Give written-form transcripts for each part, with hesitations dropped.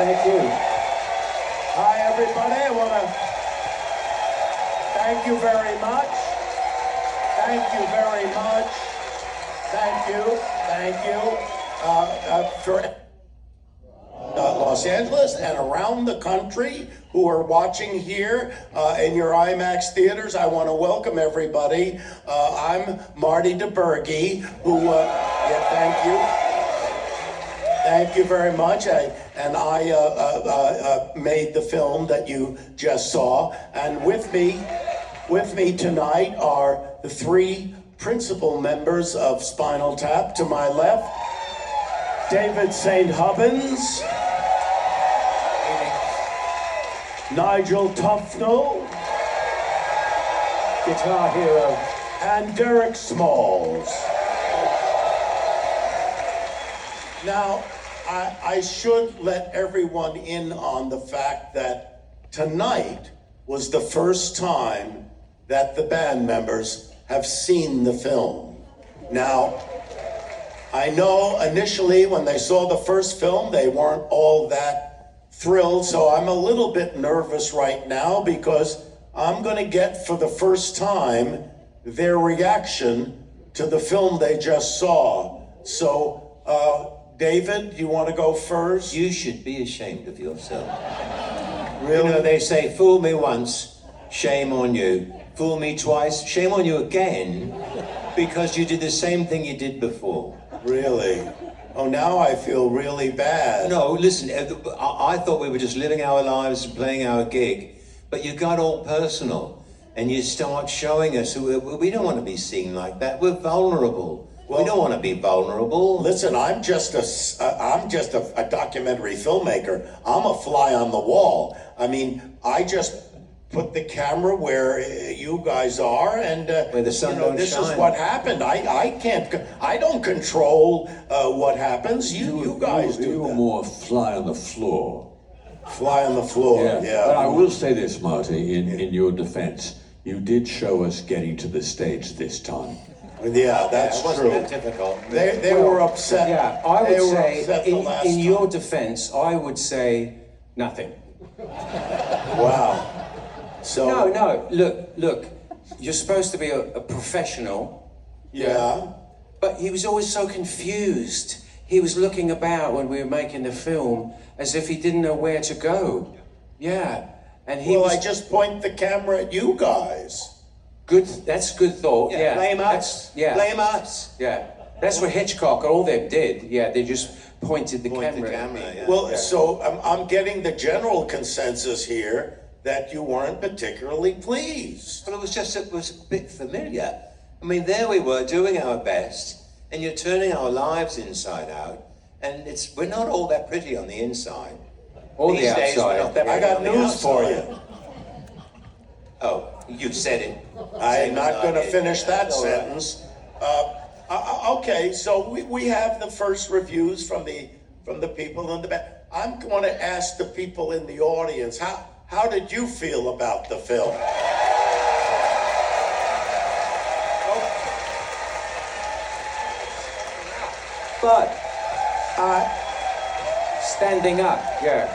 Thank you. Hi, everybody. I want to thank you very much. Thank you very much. Thank you. Thank you for Los Angeles and around the country who are watching here in your IMAX theaters. I want to welcome everybody. I'm Marty DeBerge, who, thank you. Thank you very much. I made the film that you just saw. And with me tonight are the three principal members of Spinal Tap. To my left, David St. Hubbins, Nigel Tufnell, guitar hero, and Derek Smalls. Now, I should let everyone in on the fact that tonight was the first time that the band members have seen the film. Now, I know initially when they saw the first film, they weren't all that thrilled, so I'm a little bit nervous right now because I'm gonna get for the first time their reaction to the film they just saw. So, David, you want to go first? You should be ashamed of yourself. Really? You know, they say, fool me once, shame on you. Fool me twice, shame on you again, because you did the same thing you did before. Really? Oh, now I feel really bad. No, listen, I thought we were just living our lives and playing our gig, but you got all personal, and you start showing us, we don't want to be seen like that, we're vulnerable. We don't want to be vulnerable. Listen, I'm just a documentary filmmaker. I'm a fly on the wall. I mean, I just put the camera where you guys are, and where the sun don't this shine. is what happened. I don't control what happens. You guys do. You were more fly on the floor. Fly on the floor. Yeah. But I will say this, Marty, in your defense, you did show us getting to the stage this time. Yeah, that's it wasn't true. that difficult. They were upset. Yeah, I would say, the last in your time. defense, I would say nothing. Wow. So No, look, you're supposed to be a professional. Yeah. But he was always so confused. He was looking about when we were making the film as if he didn't know where to go. Yeah. And he was I just point the camera at you guys. good. That's good thought. Yeah. Blame us. Yeah. Blame us. Yeah. That's what Hitchcock, all them did. Yeah, they just pointed the camera at me. Yeah. Well, so I'm getting the general consensus here that you weren't particularly pleased. But it was a bit familiar. I mean, there we were doing our best, and you're turning our lives inside out, and we're not all that pretty on the inside. Or These the days, we're outside. not that I pretty got on the news for outside. you. Oh, you said it. I'm not going to finish that That's all right. sentence. Okay, so we have the first reviews from the people in the back. I'm going to ask the people in the audience, how did you feel about the film? But standing up, yeah.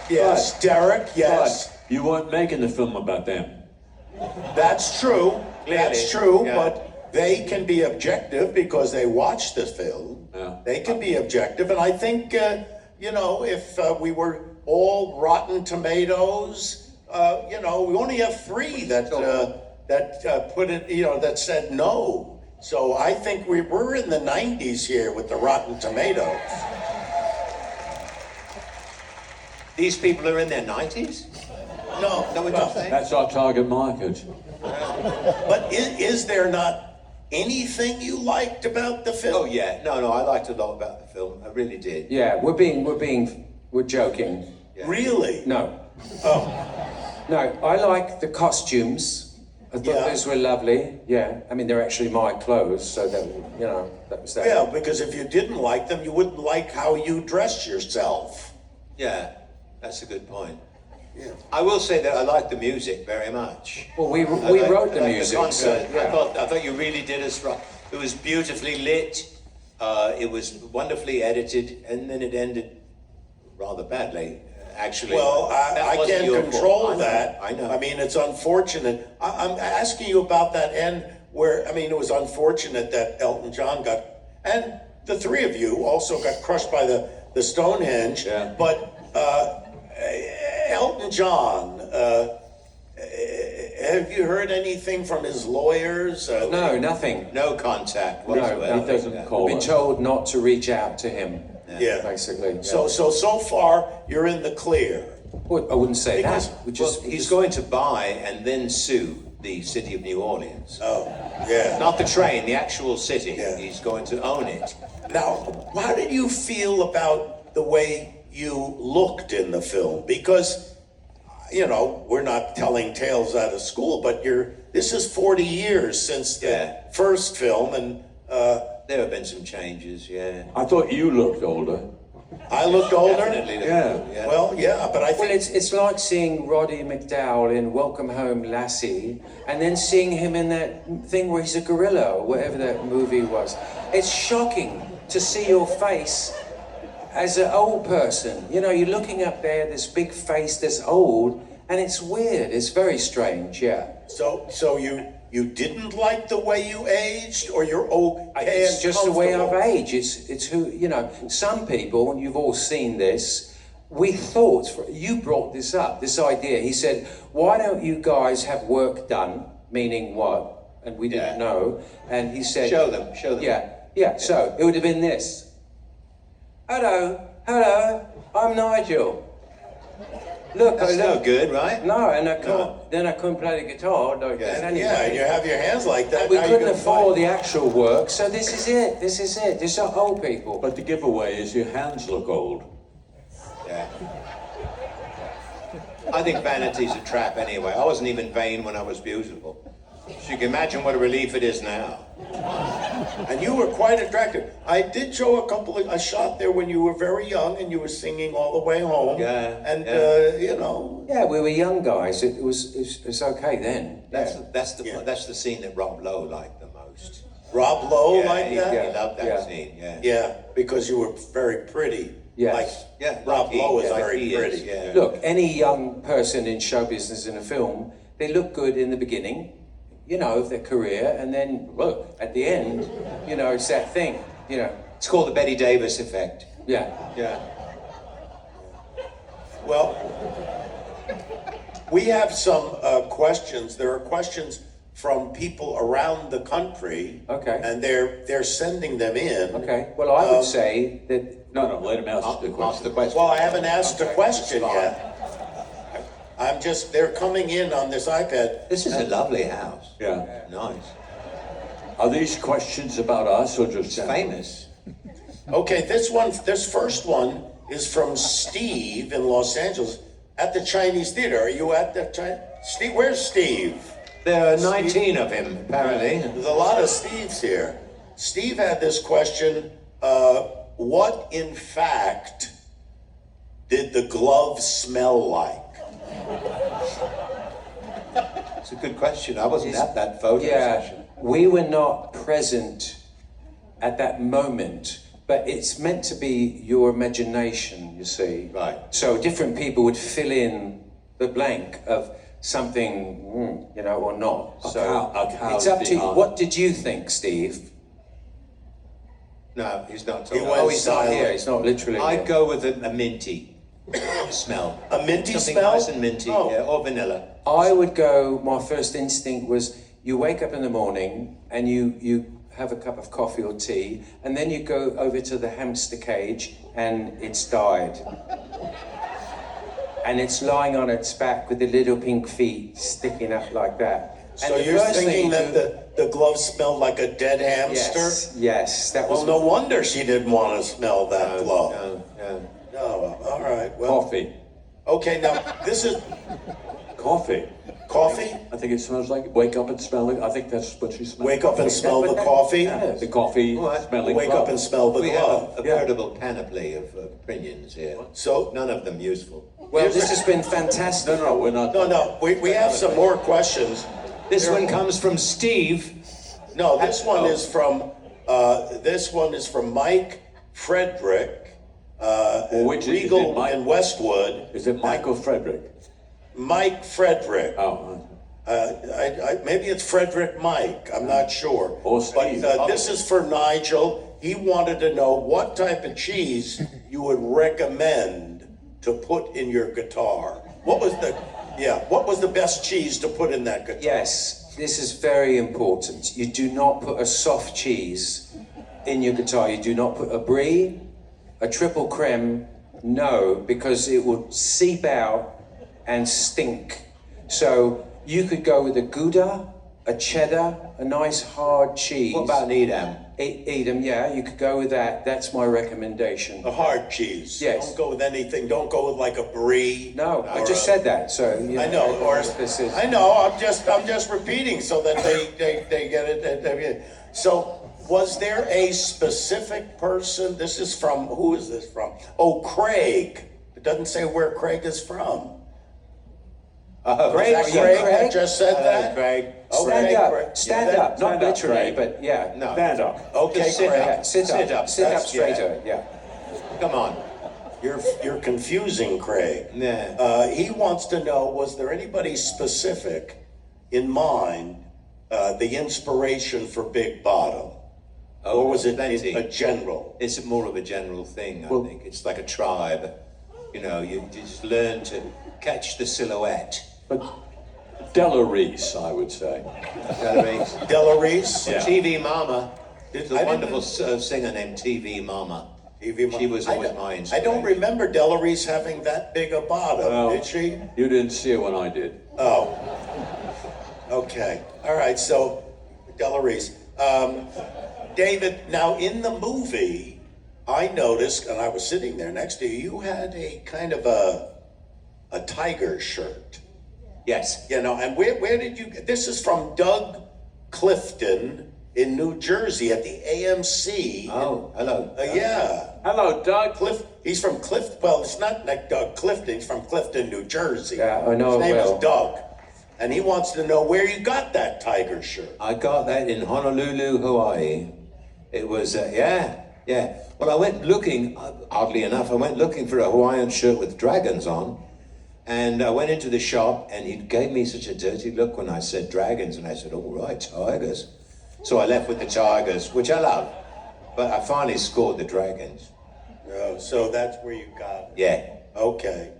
Yes, Derek, yes. You weren't making the film about them. That's true. That's true, yeah. but they can be objective because they watched the film. Yeah. They can be objective, and I think if we were all Rotten Tomatoes, we only have 3 that put it, that said no. So I think we're in the 90s here with the Rotten Tomatoes. These people are in their 90s? No, That what you're saying? That's our target market. but is there not anything you liked about the film? Oh yeah, no, I liked a lot about the film. I really did. Yeah, we're joking. Yeah. Really? No. Oh. No, I like the costumes. I thought Yeah. those were lovely. Yeah, I mean, they're actually my clothes, so that was that. Yeah, because if you didn't like them, you wouldn't like how you dress yourself. Yeah, that's a good point. Yeah. I will say that I liked the music very much. Well, we I wrote the liked music. concert. So, yeah. I thought you really did us right. It was beautifully lit. It was wonderfully edited, and then it ended rather badly, actually. Well, That I wasn't can't your control fault. that. I know. I mean, it's unfortunate. I'm asking you about that end where, I mean, it was unfortunate that Elton John got, and the three of you also got crushed by the Stonehenge. Yeah. But Elton John, have you heard anything from his lawyers? No, nothing. No contact No, whatsoever. he doesn't call We've been us. told not to reach out to him. Yeah. Basically. So far, you're in the clear. Well, I wouldn't say Because- that. We Well, just, he's going to buy and then sue the city of New Orleans. Oh, yeah. Not the train, the actual city. Yeah. He's going to own it. Now, how did you feel about the way you looked in the film? Because, you know, we're not telling tales out of school, but this is 40 years since the Yeah. first film, and There have been some changes, yeah. I thought you looked older. I looked older. Definitely. Yeah. Well, yeah, but I well, think it's like seeing Roddy McDowall in Welcome Home, Lassie, and then seeing him in that thing where he's a gorilla or whatever that movie was. It's shocking to see your face as an old person. You know, you're looking up there, this big face that's old, and it's weird. It's very strange, yeah. so. You didn't like the way you aged, or you're okay It's and just the way I've comfortable? aged. It's who, you know, some people, and you've all seen this, we thought, you brought this up, this idea. He said, why don't you guys have work done? Meaning what? And we didn't Yeah. know. And he said, Show them. Yeah. So it would have been this. Hello, I'm Nigel. Look, That's I no look. good, right? No, and I can't. Then I couldn't play the guitar like that anyway. Yeah, and you have your hands like that. We now you couldn't can afford fight. the actual work, so this is it. This is our old people. But the giveaway is your hands look old. Yeah. I think vanity's a trap anyway. I wasn't even vain when I was beautiful. So you can imagine what a relief it is now. And you were quite attractive. I did show a shot there when you were very young and you were singing all the way home. Yeah, And yeah. you know, Yeah, we were young guys. It was okay then. That's Yeah. the scene that Rob Lowe liked the most. Rob Lowe Yeah, like he, that. he loved that Yeah. scene. Yeah. Yeah, because you were very pretty. Yes. Like Yeah, Rob like he- Lowe is like very he pretty. is, yeah. Look, any young person in show business in a film, they look good in the beginning, you know, of their career, and then look at the end, you know, it's that thing, you know. It's called the Betty Davis effect. Yeah. Yeah. Well, we have some questions. There are questions from people around the country. Okay. And they're sending them in. Okay. Well, I would say that. No, let him ask the Ask question. the question. Well, I haven't asked a Okay, question fine. yet. They're coming in on this iPad. This is a lovely house. Yeah. Nice. Are these questions about us or just Famous. Okay, this first one is from Steve in Los Angeles at the Chinese Theater. Are you at the Steve? Where's Steve? There are 19 of him, apparently. There's a lot of Steves here. Steve had this question, what in fact did the glove smell like? It's a good question. I wasn't at that photo Yeah, session. we were not present at that moment, but it's meant to be your imagination, you see. Right. So different people would fill in the blank of something, you know, or not. A So cow it's up to you. behind. What did you think, Steve? No, he's not He talking. went Oh, he's not silent. here. He's not literally I'd here. go with a minty smell. A minty Something smell? nice and minty, Oh. yeah, or vanilla. I would go, my first instinct was you wake up in the morning and you have a cup of coffee or tea, and then you go over to the hamster cage and it's died. And it's lying on its back with the little pink feet sticking up like that. So And the you're first thing thinking you that do- the glove smelled like a dead hamster? Yes, that was. Well, no wonder she didn't want to smell that glove. No. No, all right. Well, coffee? okay, now this is Coffee. coffee. I think it smells like wake up and smell it. I think that's what she smells. Wake up and smell the coffee. Yes. The coffee What? smelling. Wake glove. up and smell the We have glove. a veritable panoply of opinions here. So, None of them useful. Well, this has been fantastic. No, we're not. no, we have some more questions. This one comes from Steve. No, this one is from Mike Frederick, which is it, Regal Mike? in Westwood. Is it Mike or Frederick? Mike Frederick. Oh, Maybe it's Frederick Mike. I'm not sure. Or Steve. But this is for Nigel. He wanted to know what type of cheese you would recommend to put in your guitar. What was the best cheese to put in that guitar? Yes, this is very important. You do not put a soft cheese in your guitar. You do not put a brie, a triple creme, no, because it will seep out and stink. So you could go with a Gouda, a cheddar, a nice hard cheese. What about an Edam? Edam, yeah, you could go with that. That's my recommendation. A hard cheese. Yes. Don't go with anything. Don't go with like a brie. No, I or just said that. So you I know. Or this is. I know. I'm just repeating so that they get it. So. Was there a specific person? This is from, who is this from? Oh, Craig. It doesn't say where Craig is from. Craig, Is that Craig that just said that? Craig. Stand up, Craig. stand Yeah, up, not stand up, literally, Craig. but yeah. No. stand up. Okay, Just sit Craig. up. Yeah, sit Sit up, up. sit up That's- straighter, yeah. Come on. You're confusing Craig. Yeah. He wants to know, was there anybody specific in mind, the inspiration for Big Bottom? Or was it plenty. a general? It's more of a general thing, I think. It's like a tribe. You know, you just learn to catch the silhouette. But Della Reese, I would say. Della Reese? Yeah. TV Mama. There's I a didn't- wonderful singer named TV Mama. TV Mama. She was always my I inspiration. don't remember Della Reese having that big a bottom, Well, did she? You didn't see it when I did. Oh. Okay. All right. So, Della Reese. David, now in the movie, I noticed, and I was sitting there next to you, you had a kind of a tiger shirt. Yes. You know, and where did you get this? Is from Doug Clifton in New Jersey at the AMC. Oh, hello. Yeah. Hello, Doug. He's from Clifton. Well, it's not like Doug Clifton. He's from Clifton, New Jersey. Yeah, I know His name well. is Doug. And he wants to know where you got that tiger shirt. I got that in Honolulu, Hawaii. It was, yeah. Well, I went looking, oddly enough, I went looking for a Hawaiian shirt with dragons on. And I went into the shop and he gave me such a dirty look when I said dragons. And I said, all right, tigers. So I left with the tigers, which I love. But I finally scored the dragons. Oh, so that's where you got it. Yeah. Okay.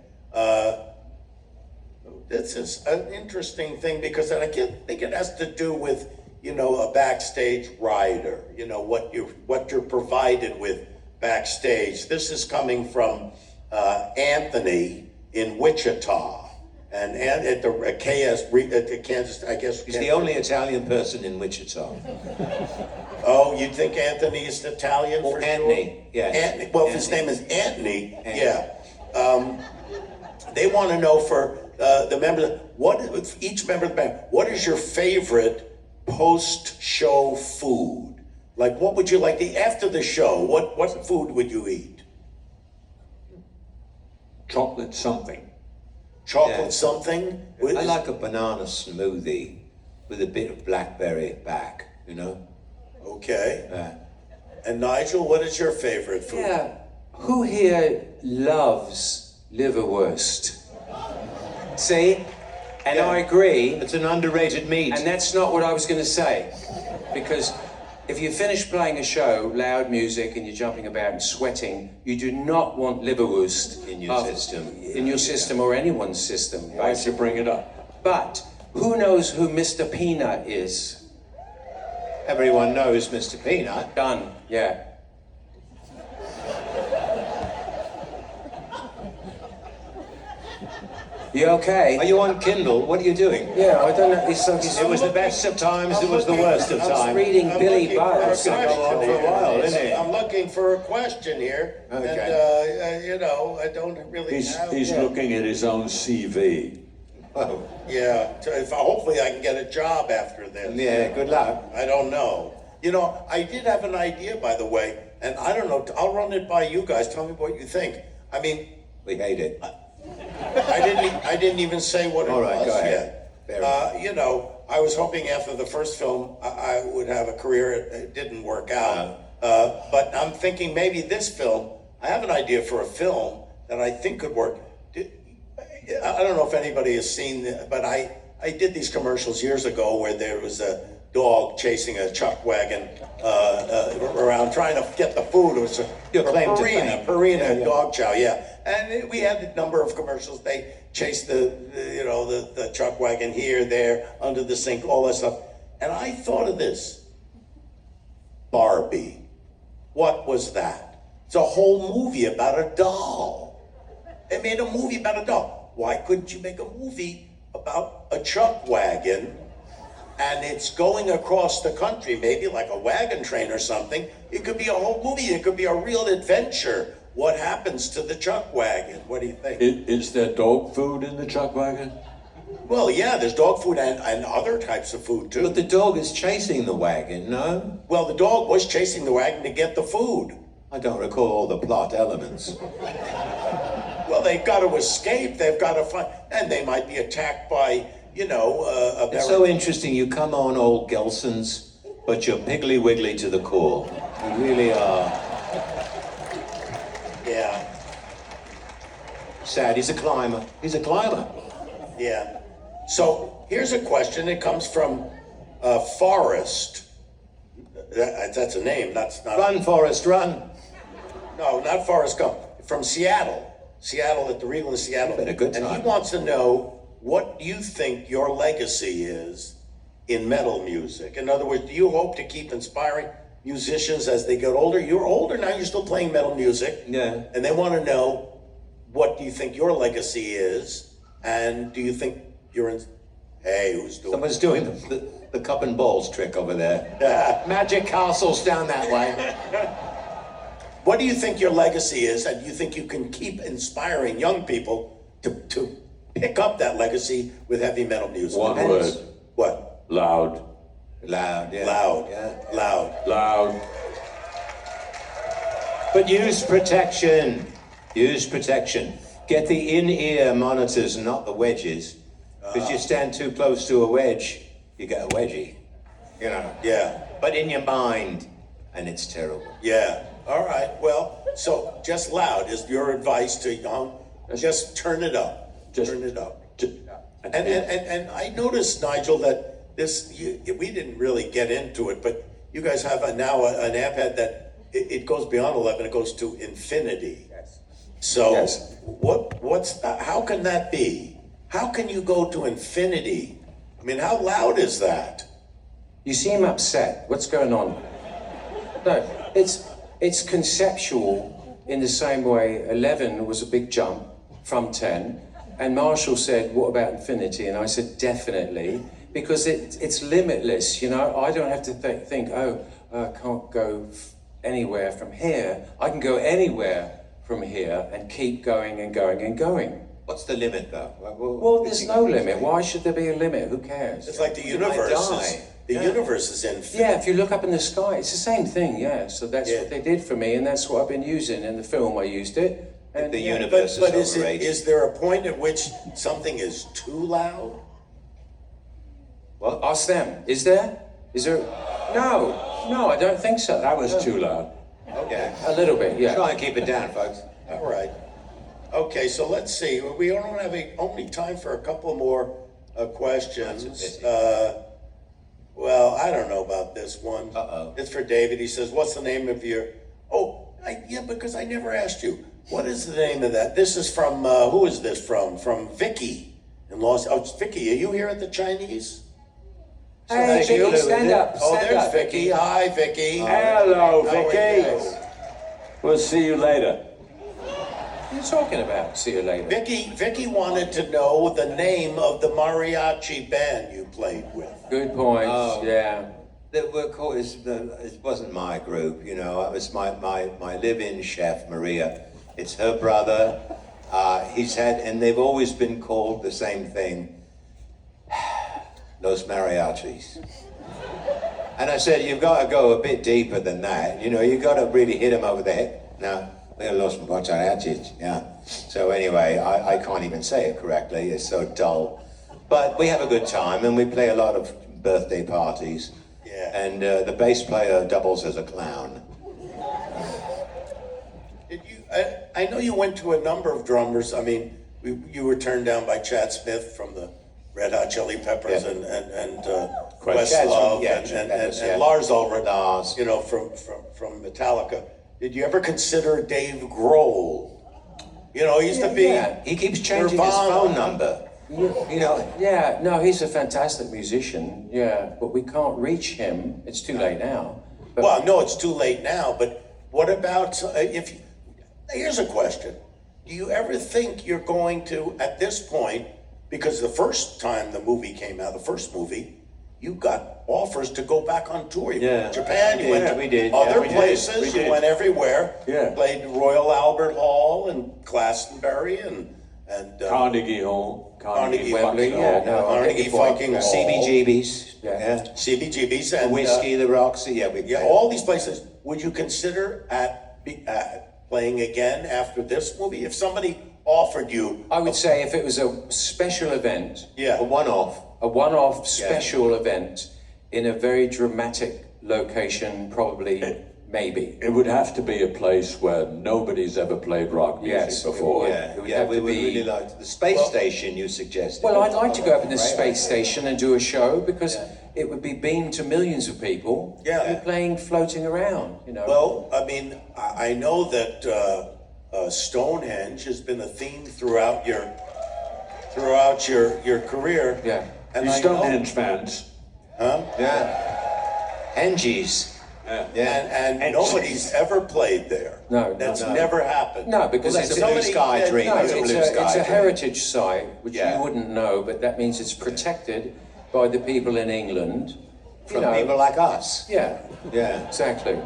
This is an interesting thing because I think it has to do with, you know, a backstage rider, you know, what you're provided with backstage. This is coming from Anthony in Wichita. And at the Kansas, I guess. He's the only Italian person in Wichita. Oh, you think Anthony is Italian for Anthony, sure? yes. Anthony. Well, if his name is Anthony, yeah. They want to know for the members, each member of the band, what is your favorite post-show food? Like, what would you like to eat after the show? What food would you eat? Chocolate something. Chocolate Yeah. something? I like a banana smoothie with a bit of blackberry back, you know? Okay. Yeah. And Nigel, what is your favorite food? Yeah. Who here loves liverwurst? See? And Yeah. I agree. It's an underrated meat. And that's not what I was going to say. Because if you finish playing a show, loud music, and you're jumping about and sweating, you do not want liverwurst In your system. In your system or anyone's system. Why'd you bring it up? But who knows who Mr. Peanut is? Everyone knows Mr. Peanut. Done. Yeah. You okay? Are you on Kindle? What are you doing? Yeah, I don't know. It's like It was the best of times, it was the worst of I'm times. reading I'm Billy looking for Budd. a It's gonna go on question for a while, here. isn't it? I'm looking for a question here. Okay. And, you know, I don't really have... He's looking at his own CV. Oh, Yeah, hopefully I can get a job after this. yeah, good luck. I don't know. You know, I did have an idea, by the way, and I don't know, I'll run it by you guys. Tell me what you think. I mean, We hate it. I didn't even say what All it right, was go ahead. yet. Fair You know, I was hoping after the first film I would have a career. It didn't work out. But I'm thinking maybe this film I have an idea for a film that I think could work. I don't know if anybody has seen, but I did these commercials years ago where there was a dog chasing a chuck wagon around trying to get the food. It was Purina dog chow, yeah. And we had a number of commercials. They chased the chuck wagon here, there, under the sink, all that stuff. And I thought of this. Barbie. What was that? It's a whole movie about a doll. They made a movie about a doll. Why couldn't you make a movie about a chuck wagon and it's going across the country, maybe like a wagon train or something? It could be a whole movie. It could be a real adventure. What happens to the chuck wagon? What do you think? Is there dog food in the chuck wagon? Well, yeah, there's dog food and other types of food too. But the dog is chasing the wagon, no? Well, the dog was chasing the wagon to get the food. I don't recall all the plot elements. Well, they've got to escape. They've got to find, and they might be attacked by, a It's so interesting. You come on, old Gelsons, but you're piggly wiggly to the core. You really are. Yeah. Sad. He's a climber. He's a climber. Yeah. So here's a question. It comes from Forrest. That's a name. That's not. Run, Forrest, run. No, not Forrest Gump. From Seattle. Seattle at the Regal in Seattle. Been a good time. And he wants to know what you think your legacy is in metal music. In other words, do you hope to keep inspiring musicians as they get older? You're older now. You're still playing metal music. Yeah. And they want to know, what do you think your legacy is? And do you think you're in... Hey, who's doing... Someone's doing the cup and balls trick over there. Magic castles down that way. What do you think your legacy is, and do you think you can keep inspiring young people to pick up that legacy with heavy metal music? One word. What? Loud. Loud, yeah. Loud. Yeah. Loud. Loud. But use protection. Use protection. Get the in-ear monitors, not the wedges. Because you stand too close to a wedge, you get a wedgie. You know. Yeah. But in your mind, and it's terrible. Yeah. All right. Well, so just loud is your advice to young. Just turn it up. Turn it up. And I noticed, Nigel, that we didn't really get into it, but you guys have now an amp head that it goes beyond 11. It goes to infinity. Yes. So Yes. how can that be? How can you go to infinity? I mean, how loud is that? You seem upset. What's going on? No, it's conceptual in the same way 11 was a big jump from 10. And Marshall said, what about infinity? And I said, definitely, because it's limitless. I don't have to think, I can't go anywhere from here. I can go anywhere from here and keep going and going and going. What's the limit, though? Well, there's no limit. Why should there be a limit? Who cares? It's like the You might universe die. The universe is infinite. Yeah, if you look up in the sky, it's the same thing, yeah. So that's Yeah. what they did for me, and that's what I've been using in the film. I used it. And The yeah. universe But is overrated. is there a point at which something is too loud? Well, ask them. Is there? Is there? No, I don't think so. That was too loud. Yeah. A little bit, yeah. Try and keep it down, folks. All right. Okay, so let's see. We don't have only time for a couple more questions. Well, I don't know about this one. Uh-oh. It's for David. He says, "What's the name of your?" Oh, because I never asked you. What is the name of that? This is from who is this from? From Vicky in Los. Oh, it's Vicky. Are you here at the Chinese? Hey, Thank you. Vicky, stand up. Oh, Stand there's up. Vicky. Hi, Vicky. Hello, How are Vicky. you? We'll see you later. What are you talking about? See you later. Vicky wanted to know the name of the mariachi band you played with. Good point. Oh. Yeah. It wasn't my group, It was my live-in chef, Maria. It's her brother. And they've always been called the same thing. Los Mariachis. And I said, you've got to go a bit deeper than that. You've got to really hit them over the head. No, we're Los Mariachis, yeah. So anyway, I can't even say it correctly. It's so dull. But we have a good time, and we play a lot of birthday parties. Yeah. And the bass player doubles as a clown. Did you? I know you went to a number of drummers. I mean, you were turned down by Chad Smith from the Red Hot Chili Peppers Yeah. and Chad's Questlove from- and Lars Ulrich, Lars. you know, from Metallica. Did you ever consider Dave Grohl? You know, he used to be. Yeah. He keeps changing his Nirvana. phone number. You know, Yeah, no, he's a fantastic musician. Yeah, but we can't reach him. It's too late now. But Well, no, it's too late now. But what about if? Here's a question: do you ever think you're going to, at this point, because the first time the movie came out, the first movie, you got offers to go back on tour. You went to Japan, you went to we did. other Yeah, we did. places, We you did. went everywhere. Yeah. Played Royal Albert Hall and Glastonbury and Carnegie Hall, Carnegie Wembley, Fucking yeah, Hall, no, I'll Carnegie get you Fucking Hall, CBGBs. Yeah. CBGBs, The and Whiskey, the Roxy, yeah, we yeah, all these places. Would you consider playing again after this movie? If somebody offered you, I would say if it was a special event, yeah, a one-off. a one-off special event in a very dramatic location, probably, maybe. It would have to be a place where nobody's ever played rock music Yes, before. Yeah, It would yeah, have we to would be- really like the space station you suggested. Well, I'd like to go up in the space station and do a show because it would be beamed to millions of people. Yeah. You're playing floating around, you know. well, I mean, I know that Stonehenge has been a theme throughout your career. Yeah. and You I know, Stonehenge fans. Yeah. Hengies. and nobody's ever played there. No, That's no. never happened. No, because Well, it's that's a blue sky said- dream. No, That's a it's blue a, sky it's a dream. heritage site, which Yeah. you wouldn't know, but that means it's protected by the people in England. From people like us. Yeah, Yeah. exactly.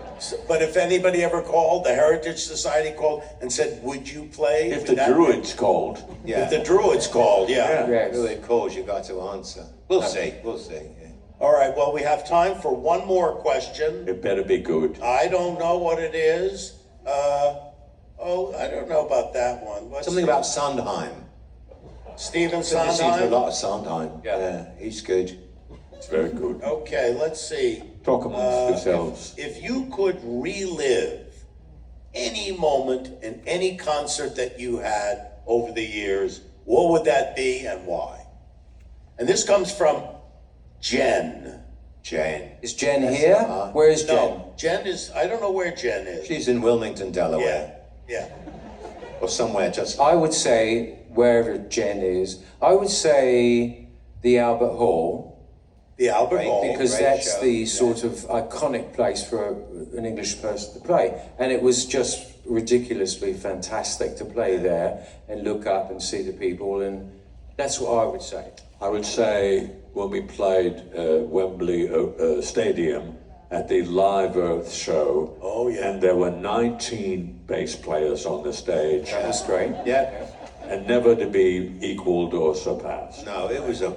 But if anybody ever called, the Heritage Society called and said, "Would you play?" If would the that- Druids called, Yeah. If the Druids called, yeah. Yes. Who it calls, you got to answer. We'll see. We'll see. Yeah. All right. Well, we have time for one more question. it better be good. I don't know what it is. I don't know about that one. What's Something about Sondheim. Steven Listen to a Sondheim. lot of Sondheim. Yeah. He's good. It's very good. Okay, let's see. Talk amongst yourselves. If you could relive any moment in any concert that you had over the years, what would that be and why? And this comes from Jen. Jane. Is Jen here? Where is Jen? No, Jen is, I don't know where Jen is. She's in Wilmington, Yeah, Delaware. yeah. Or somewhere just... I would say, wherever Jen is, I would say the Albert Hall, The Albert Great, Hall. because great that's show, the yeah. sort of iconic place for an English person to play. And it was just ridiculously fantastic to play there and look up and see the people, and that's what I would say. I would say when we played Wembley Stadium at the Live Earth show. Oh, yeah. And there were 19 bass players on the stage, That was great. Yeah. and never to be equaled or surpassed. No, it was a...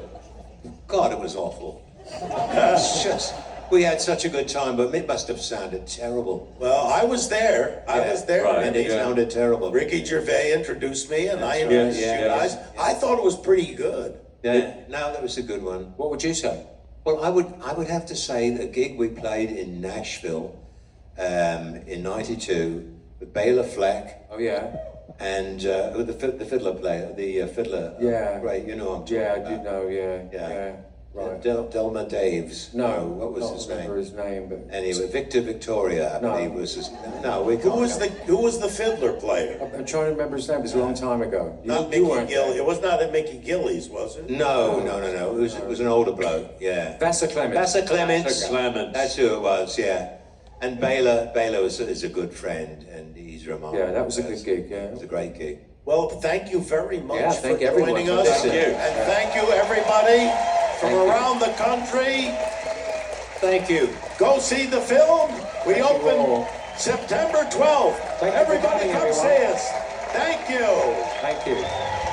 God, it was awful. It's just... We had such a good time, but it must have sounded terrible. Well, I was there. I Yeah, was there. right. And it Yeah. sounded terrible. Ricky Gervais introduced me, and I That's introduced right, you yeah, guys. I thought it was pretty good. Yeah, no, that was a good one. What would you say? Well, I would have to say the gig we played in Nashville in '92 with Bela Fleck Oh, yeah. and the fiddler player, the fiddler. Yeah. Right, you know what I'm talking Yeah, I about. do know, yeah. Yeah. Yeah. Right. Delmer Daves. No, what was not his remember name? his name, but Anyway, Victor Victoria, I No. believe was his. No, we Who can't. was the fiddler player? I'm trying to remember his name. It was a long time ago. Not you Mickey weren't Gill. there. It was not a Mickey Gillies, was it? No. It was an older bloke. Yeah. Vassar Clements. Vassar Clements. Vassar Clements. That's who it was. Yeah. And Bela is a good friend, and he's remarkable. Yeah, that was a good gig, yeah. It was a great gig. Well, thank you very much Yeah, for thank everyone joining for us. listening. Thank you. And thank you, everybody from Thank you. around the country. Thank you. Go see the film. We you open all. September 12th. Thank you for Everybody coming, come everyone. see us. Thank you. Thank you.